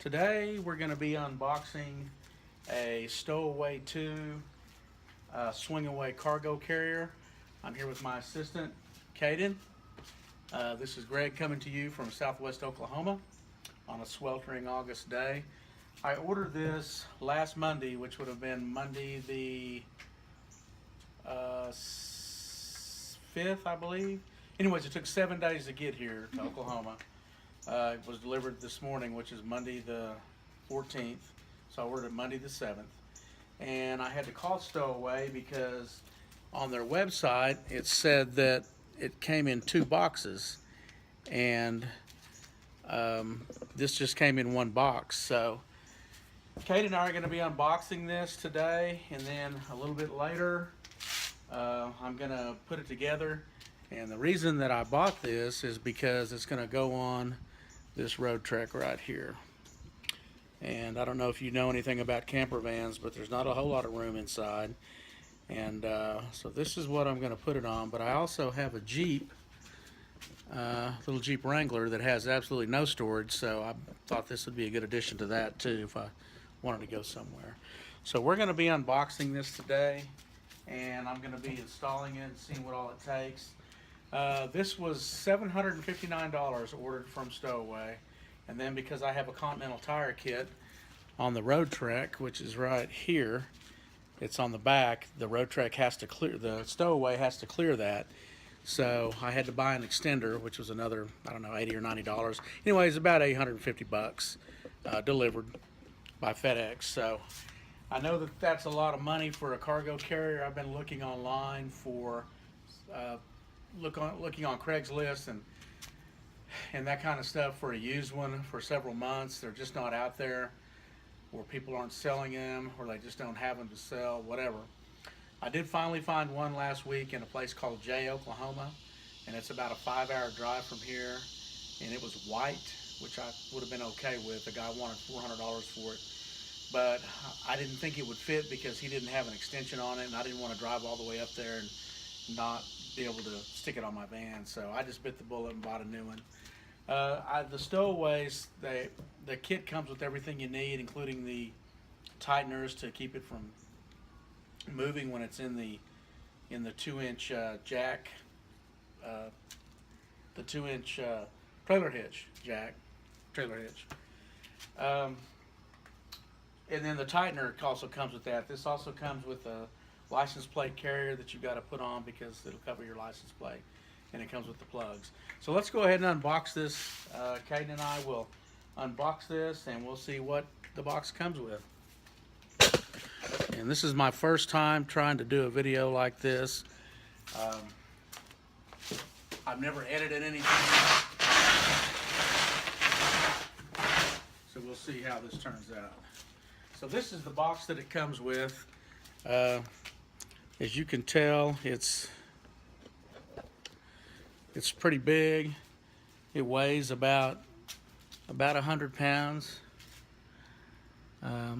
Today we're going to be unboxing a Stowaway 2 swing away cargo carrier. I'm here with my assistant, Caden. This is Greg coming to you from Southwest Oklahoma on a sweltering August day. I ordered this last Monday, which would have been Monday the 5th, I believe. Anyways, it took 7 days to get here to Oklahoma. It was delivered this morning, which is Monday the 14th. So I ordered it Monday the 7th. And I had to call Stowaway because on their website it said that it came in 2 boxes. And this just came in 1 box. So Kate and I are going to be unboxing this today, and then a little bit later I'm going to put it together. And the reason that I bought this is because it's going to go on this Roadtrek right here. And I don't know if you know anything about camper vans, but there's not a whole lot of room inside. And so this is what I'm going to put it on. But I also have a Jeep, little Jeep Wrangler that has absolutely no storage. So I thought this would be a good addition to that too if I wanted to go somewhere. So we're going to be unboxing this today, and I'm going to be installing it and seeing what all it takes. This was $759 ordered from Stowaway, and then because I have a Continental tire kit on the Roadtrek, which is right here, it's on the back. The Roadtrek has to clear, the Stowaway has to clear that, so I had to buy an extender, which was another, I don't know, $80 or $90. Anyways, about $850 delivered by FedEx. So I know that that's a lot of money for a cargo carrier. I've been looking online for looking on Craigslist and that kind of stuff for a used one for several months. They're just not out there, or people aren't selling them, or they just don't have them to sell, whatever. I did finally find one last week in a place called Jay, Oklahoma, and it's about a 5-hour drive from here, and it was white, which I would have been okay with. The guy wanted $400 for it, but I didn't think it would fit because he didn't have an extension on it, and I didn't want to drive all the way up there and not be able to stick it on my van. So I just bit the bullet and bought a new one. The Stowaways, the kit comes with everything you need, including the tighteners to keep it from moving when it's in the 2-inch jack, the 2-inch trailer hitch. And then the tightener also comes with that. This also comes with a license plate carrier that you've got to put on because it'll cover your license plate, and it comes with the plugs. So let's go ahead and unbox this. Caden and I will unbox this, and we'll see what the box comes with. And this is my first time trying to do a video like this. I've never edited anything, so we'll see how this turns out. So this is the box that it comes with. As you can tell, it's pretty big. It weighs about 100 pounds. I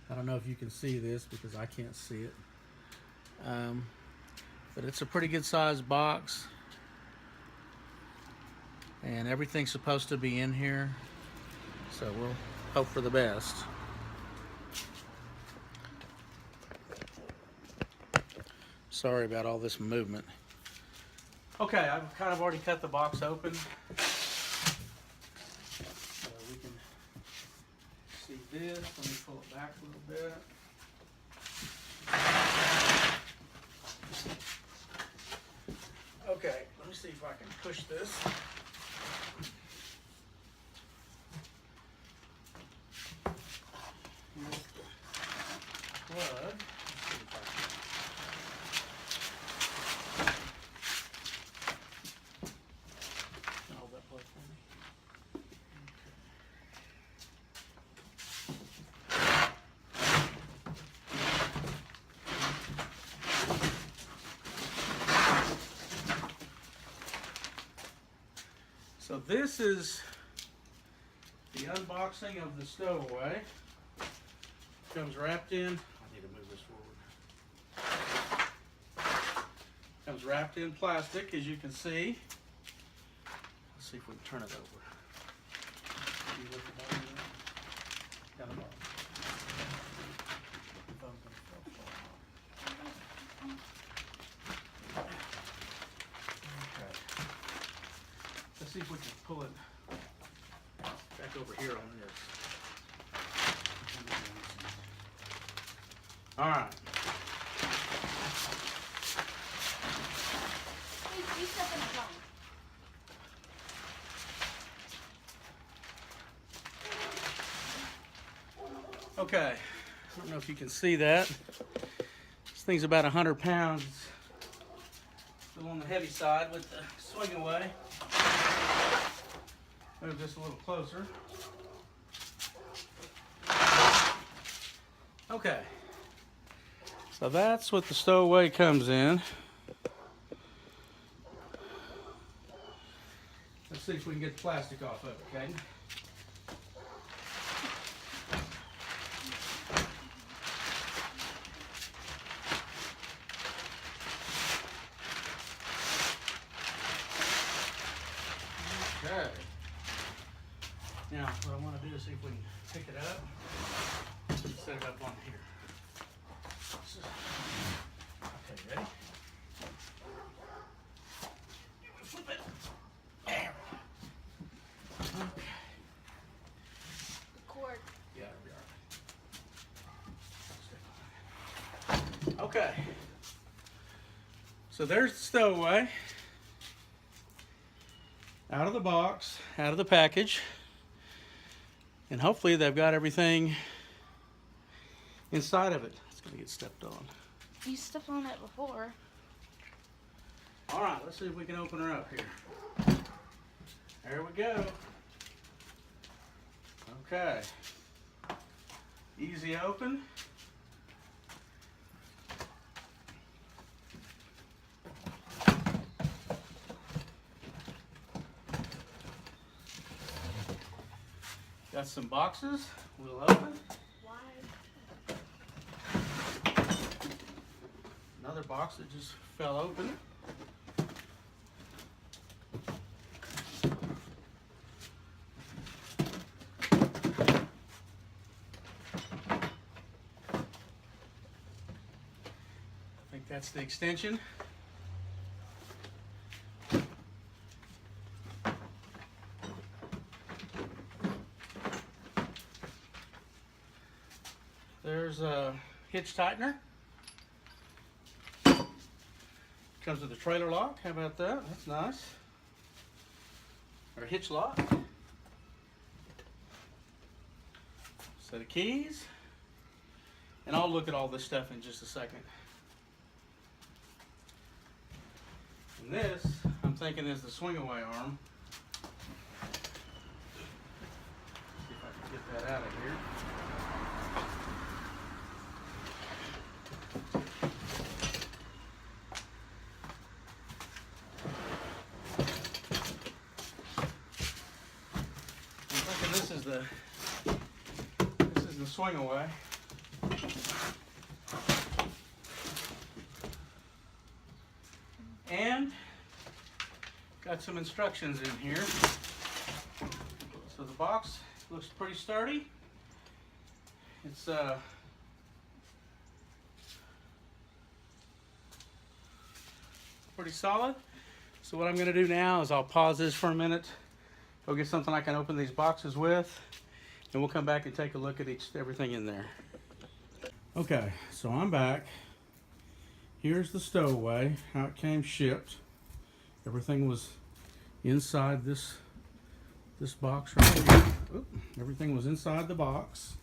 don't know if you can see this because I can't see it. But it's a pretty good sized box, and everything's supposed to be in here, so we'll hope for the best. Sorry about all this movement. Okay, I've kind of already cut the box open, so we can see this. Let me pull it back a little bit. Okay, let me see if I can push this. With the plug. Hold that plug for me. So this is the unboxing of the Stowaway. Comes wrapped in, I need to move this forward. Comes wrapped in plastic, as you can see. Let's see if we can turn it over. Can you lift the bottom of that? see if we can pull it back over here on this. All right. You step in the phone. Okay, I don't know if you can see that. This thing's about 100 pounds. Still on the heavy side with the swing away. Move this a little closer. Okay, so that's what the stowaway comes in. Let's see if we can get the plastic off of it, okay? Okay. Now, what I want to do is see if we can pick it up and set it up on here. Okay, ready? Flip it. There we go. Okay. Cord. Yeah, it'll be all right. Okay. So there's the stowaway. Out of the box, out of the package. And hopefully they've got everything inside of it. It's gonna get stepped on. You stepped on it before. All right, let's see if we can open her up here. There we go. Okay. Easy open. Got some boxes. We'll open. Why? Another box that just fell open. I think that's the extension. There's a hitch tightener. Comes with a trailer lock. How about that? That's nice. Or a hitch lock. Set of keys. And I'll look at all this stuff in just a second. And this, I'm thinking, is the swing away arm. See if I can get that out of here. This is the swing away. And got some instructions in here. So the box looks pretty sturdy. It's pretty solid. So what I'm going to do now is I'll pause this for a minute. Go get something I can open these boxes with, and we'll come back and take a look at everything in there. Okay, so I'm back. Here's the stowaway, how it came shipped. Everything was inside this box right here. Oop, everything was inside the box,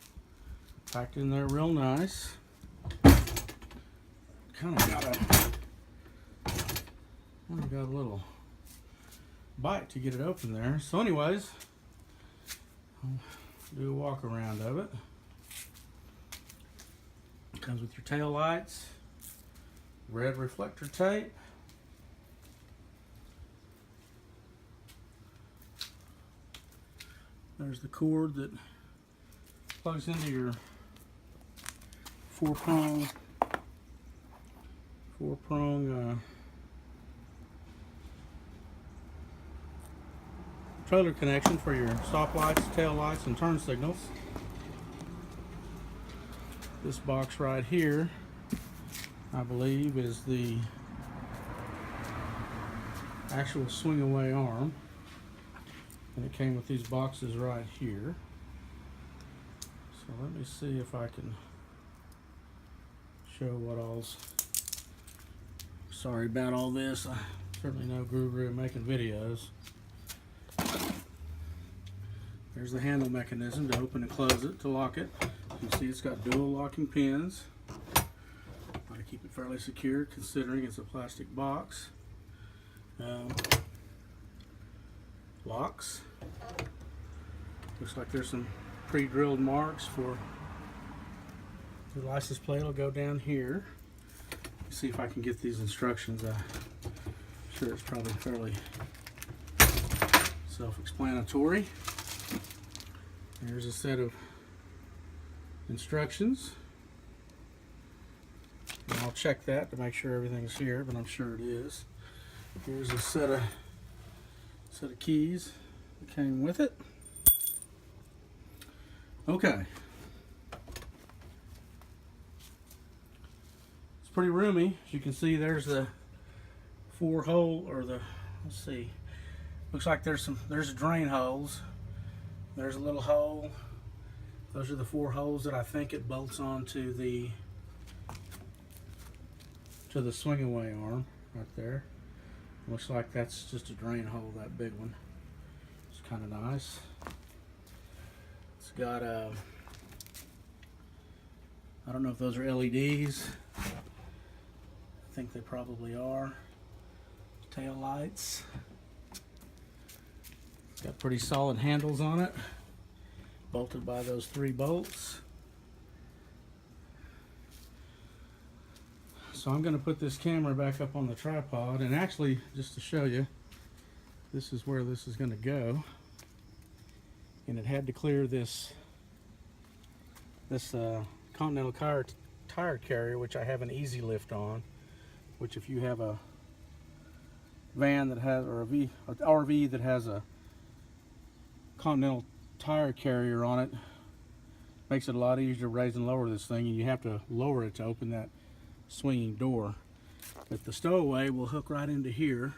packed in there real nice. Kind of got a little bite to get it open there. So anyways, I'll do a walk around of it. It comes with your tail lights, red reflector tape, there's the cord that plugs into your four prong trailer connection for your stop lights, tail lights, and turn signals. This box right here, I believe, is the actual swing away arm. And it came with these boxes right here. So let me see if I can show what all's. Sorry about all this. I certainly no guru in making videos. There's the handle mechanism to open and close it, to lock it. You can see it's got dual locking pins. Want to keep it fairly secure considering it's a plastic box. Locks. Looks like there's some pre-drilled marks for the license plate. Will go down here. Let's see if I can get these instructions. I'm sure it's probably fairly self-explanatory. Here's a set of instructions. And I'll check that to make sure everything's here, but I'm sure it is. Here's a set of keys that came with it. Okay. It's pretty roomy. As you can see, there's the let's see. Looks like there's drain holes. There's a little hole. Those are the 4 holes that I think it bolts onto the swing away arm right there. Looks like that's just a drain hole, that big one. It's kind of nice. It's got I don't know if those are LEDs. I think they probably are. Tail lights. It's got pretty solid handles on it, bolted by those 3 bolts. So I'm going to put this camera back up on the tripod, and actually, just to show you, this is where this is going to go. And it had to clear this Continental tire carrier, which I have an easy lift on, which if you have a van that has, or an RV that has a Continental tire carrier on it, makes it a lot easier to raise and lower this thing, and you have to lower it to open that swinging door. But the Stowaway will hook right into here,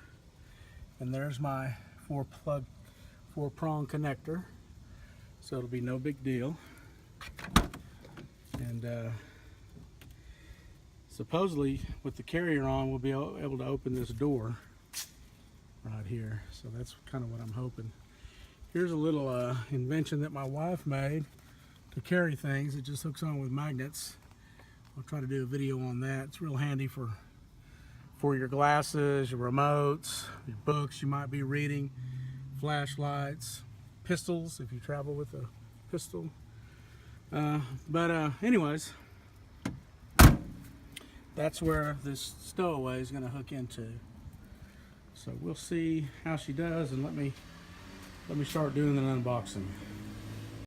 and there's my 4-prong connector, so it'll be no big deal. And supposedly with the carrier on, we'll be able to open this door right here, so that's kind of what I'm hoping. Here's a little invention that my wife made to carry things. It just hooks on with magnets. I'll try to do a video on that. It's real handy for your glasses, your remotes, your books you might be reading, flashlights, pistols if you travel with a pistol. Anyways, that's where this Stowaway is going to hook into. So we'll see how she does, and let me start doing an unboxing.